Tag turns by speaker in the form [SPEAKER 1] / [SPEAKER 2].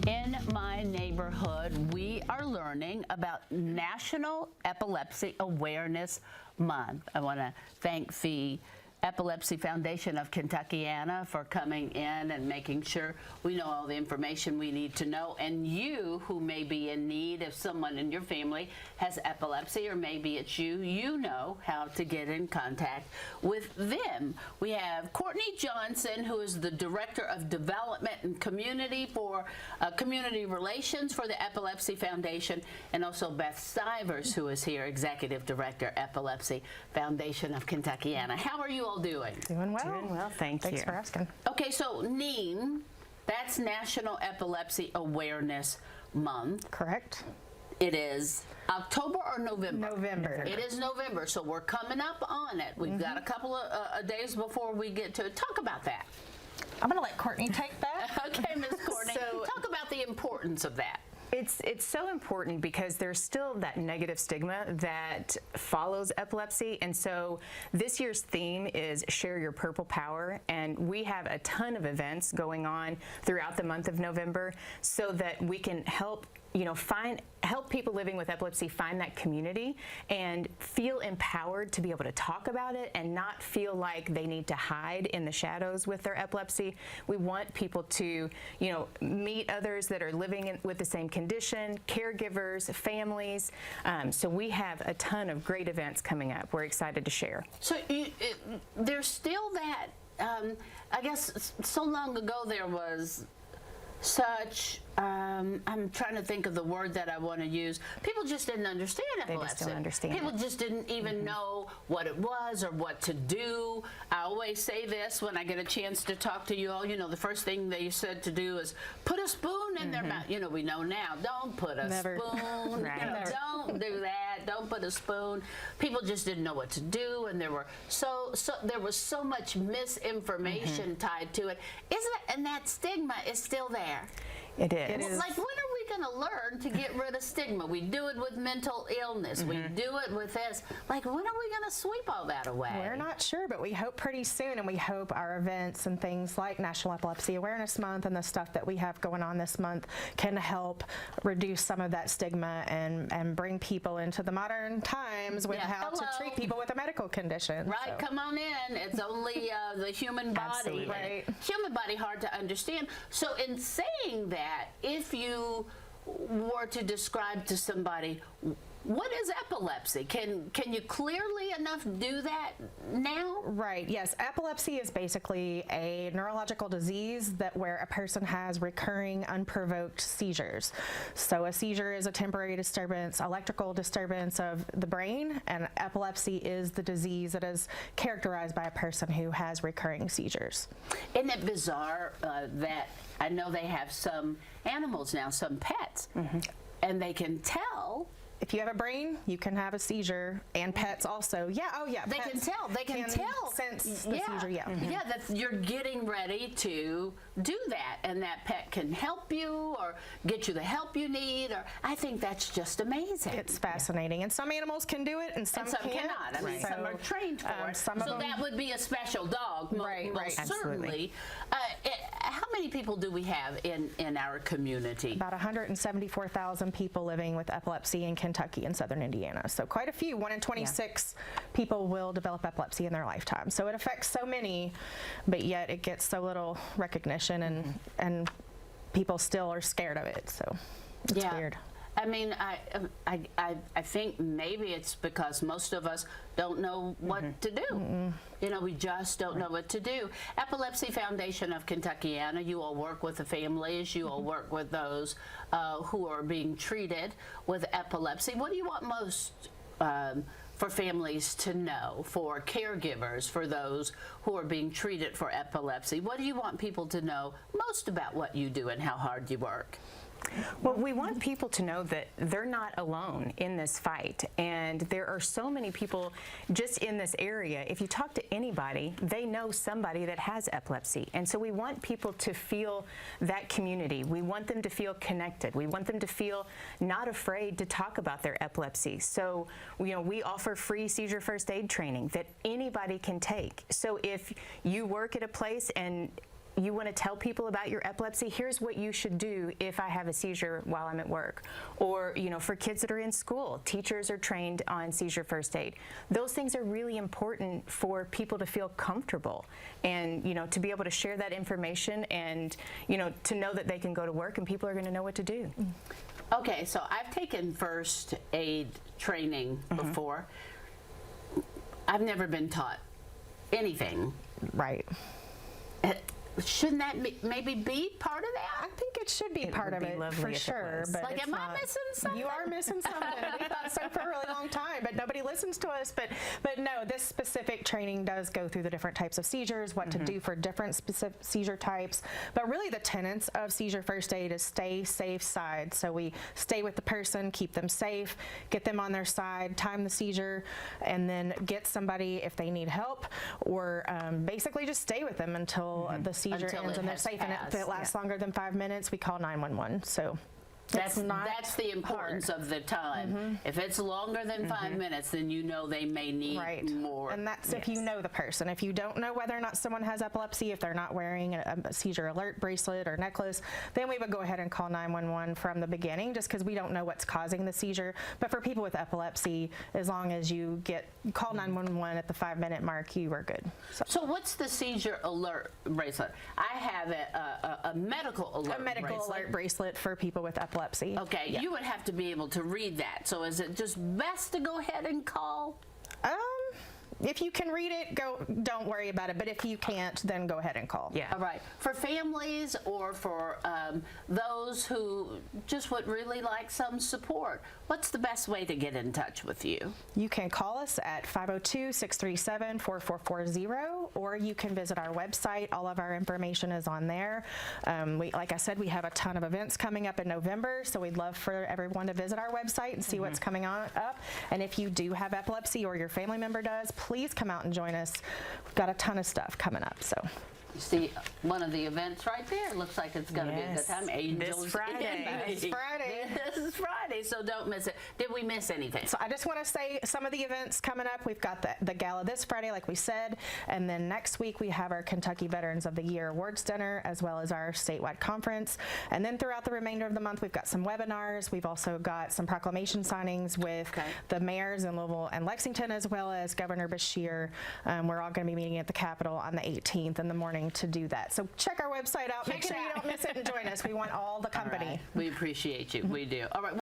[SPEAKER 1] In my neighborhood, we are learning about National Epilepsy Awareness Month. I want to thank the Epilepsy Foundation of Kentuckiana for coming in and making sure we know all the information we need to know. And you who may be in need, if someone in your family has epilepsy, or maybe it's you, you know how to get in contact with them. We have Courtney Johnson, who is the Director of Development and Community for Community Relations for the Epilepsy Foundation, and also Beth Stivers, who is here, Executive Director, Epilepsy Foundation of Kentuckiana. How are you all doing?
[SPEAKER 2] Doing well.
[SPEAKER 3] Doing well, thanks
[SPEAKER 2] for asking.
[SPEAKER 1] Okay, so NEAM, that's National Epilepsy Awareness Month.
[SPEAKER 2] Correct.
[SPEAKER 1] It is October or November?
[SPEAKER 2] November.
[SPEAKER 1] It is November, so we're coming up on it. We've got a couple of days before we get to talk about that.
[SPEAKER 2] I'm going to let Courtney take that.
[SPEAKER 1] Okay, Ms. Courtney,
[SPEAKER 3] So,
[SPEAKER 1] talk about the importance of that.
[SPEAKER 3] It's so important because there's still that negative stigma that follows epilepsy, and so this year's theme is Share Your Purple Power, and we have a ton of events going on throughout the month of November so that we can help help people living with epilepsy find that community and feel empowered to be able to talk about it and not feel like they need to hide in the shadows with their epilepsy. We want people to, meet others that are living with the same condition, caregivers, families. So we have a ton of great events coming up. We're excited to share.
[SPEAKER 1] So there's still that, I guess so long ago there was such, I'm trying to think of the word that I want to use. People just didn't understand epilepsy.
[SPEAKER 3] They just don't understand
[SPEAKER 1] People
[SPEAKER 3] it.
[SPEAKER 1] just didn't even know what it was or what to do. I always say this when I get a chance to talk to you all. The first thing they said to do is put a spoon in their mouth. We know now, don't put a spoon.
[SPEAKER 3] Right.
[SPEAKER 1] Don't do that. Don't put a spoon. People just didn't know what to do, and there were there was so much misinformation tied to it. And that stigma is still there.
[SPEAKER 3] It is.
[SPEAKER 1] Like, when are we going to learn to get rid of stigma? We do it with mental illness. We do it with this. Like, when are we going to sweep all that away?
[SPEAKER 2] We're not sure, but we hope pretty soon, and we hope our events and things like National Epilepsy Awareness Month and the stuff that we have going on this month can help reduce some of that stigma and bring people into the modern times with how to treat people with a medical condition.
[SPEAKER 1] Right,
[SPEAKER 2] So.
[SPEAKER 1] come on in. It's only the human body.
[SPEAKER 3] Absolutely.
[SPEAKER 2] Right.
[SPEAKER 1] Human body hard to understand. So in saying that, if you were to describe to somebody what is epilepsy, can you clearly enough do that now?
[SPEAKER 2] Right, yes. Epilepsy is basically a neurological disease where a person has recurring unprovoked seizures. So a seizure is a temporary disturbance, electrical disturbance of the brain, and epilepsy is the disease that is characterized by a person who has recurring seizures.
[SPEAKER 1] Isn't it bizarre that I know they have some animals now, some pets, and they can tell.
[SPEAKER 2] If you have a brain, you can have a seizure, and pets also. Yeah, oh yeah.
[SPEAKER 1] They can tell. They can tell.
[SPEAKER 2] Sense the seizure, yeah.
[SPEAKER 1] Yeah, that you're getting ready to do that, and that pet can help you or get you the help you need. Or I think that's just amazing.
[SPEAKER 2] It's fascinating, and some animals can do it, and some
[SPEAKER 1] cannot. I mean, some are trained for it. So that would be a special dog, most certainly. How many people do we have in our community?
[SPEAKER 2] About 174,000 people living with epilepsy in Kentucky and southern Indiana. So quite a few. 1 in 26 people will develop epilepsy in their lifetime. So it affects so many, but yet it gets so little recognition, and people still are scared of it. So it's weird.
[SPEAKER 1] I mean, I think maybe it's because most of us don't know what to do. We just don't know what to do. Epilepsy Foundation of Kentuckiana, you all work with the families, you all work with those who are being treated with epilepsy. What do you want most for families to know, for caregivers, for those who are being treated for epilepsy? What do you want people to know most about what you do and how hard you work?
[SPEAKER 3] Well, we want people to know that they're not alone in this fight, and there are so many people just in this area. If you talk to anybody, they know somebody that has epilepsy, and so we want people to feel that community. We want them to feel connected. We want them to feel not afraid to talk about their epilepsy. So, we offer free seizure first aid training that anybody can take. So if you work at a place and you want to tell people about your epilepsy, here's what you should do if I have a seizure while I'm at work. Or, you know, for kids that are in school, teachers are trained on seizure first aid. Those things are really important for people to feel comfortable and, you know, to be able to share that information and, you know, to know that they can go to work and people are going to know what to do.
[SPEAKER 1] Okay, so I've taken first aid training before. I've never been taught anything.
[SPEAKER 2] Right.
[SPEAKER 1] Shouldn't that maybe be part of
[SPEAKER 2] I
[SPEAKER 1] that?
[SPEAKER 2] think it should be part
[SPEAKER 3] would
[SPEAKER 2] of
[SPEAKER 3] be
[SPEAKER 2] it
[SPEAKER 3] lovely
[SPEAKER 2] for
[SPEAKER 3] if it
[SPEAKER 2] sure.
[SPEAKER 3] was.
[SPEAKER 2] But
[SPEAKER 1] Like,
[SPEAKER 2] it's
[SPEAKER 1] am I
[SPEAKER 2] not.
[SPEAKER 1] missing something?
[SPEAKER 2] You are missing something. We thought so for a really long time, but nobody listens to us. But no, this specific training does go through the different types of seizures, what to do for different specific seizure types. But really, the tenets of seizure first aid is stay safe side. So we stay with the person, keep them safe, get them on their side, time the seizure, and then get somebody if they need help, or basically just stay with them until the seizure
[SPEAKER 1] Until
[SPEAKER 2] ends
[SPEAKER 1] it
[SPEAKER 2] and they're
[SPEAKER 1] has
[SPEAKER 2] safe. And if
[SPEAKER 1] passed.
[SPEAKER 2] it lasts longer than 5 minutes, we call 911. So
[SPEAKER 1] That's
[SPEAKER 2] not
[SPEAKER 1] the importance of the time. If it's longer than 5 minutes, then you know they may need
[SPEAKER 2] right.
[SPEAKER 1] more.
[SPEAKER 2] And that's if you know the person. If you don't know whether or not someone has epilepsy, if they're not wearing a seizure alert bracelet or necklace, then we would go ahead and call 911 from the beginning, just because we don't know what's causing the seizure. But for people with epilepsy, as long as you call 911 at the 5-minute mark, you are good.
[SPEAKER 1] So what's the seizure alert bracelet? I have a medical alert
[SPEAKER 2] A medical
[SPEAKER 1] bracelet.
[SPEAKER 2] alert bracelet for people with epilepsy.
[SPEAKER 1] Okay,
[SPEAKER 2] Yeah.
[SPEAKER 1] you would have to be able to read that. So is it just best to go ahead and call?
[SPEAKER 2] If you can read it, don't worry about it. But if you can't, then go ahead and call.
[SPEAKER 3] Yeah.
[SPEAKER 1] All right. For families or for those who just would really like some support, what's the best way to get in touch with you?
[SPEAKER 2] You can call us at 502-637-4440, or you can visit our website. All of our information is on there. Like I said, we have a ton of events coming up in November, so we'd love for everyone to visit our website and see what's coming on up. And if you do have epilepsy or your family member does, please come out and join us. We've got a ton of stuff coming up. So.
[SPEAKER 1] You see one of the events right there. Looks like it's going to be a good
[SPEAKER 3] Yes.
[SPEAKER 1] time. Angels
[SPEAKER 3] This Friday.
[SPEAKER 1] This is Friday, so don't miss it. Did we miss anything?
[SPEAKER 2] So I just want to say some of the events coming up. We've got the gala this Friday, like we said, and then next week we have our Kentucky Veterans of the Year Awards Dinner, as well as our statewide conference. And then throughout the remainder of the month, we've got some webinars. We've also got some proclamation signings with the mayors in Louisville and Lexington, as well as Governor Beshear. We're all going to be meeting at the Capitol on the 18th in the morning to do that. So check our website out. Make sure you don't miss it and join us. We want all the company.
[SPEAKER 1] All right. We appreciate you. We do. All right.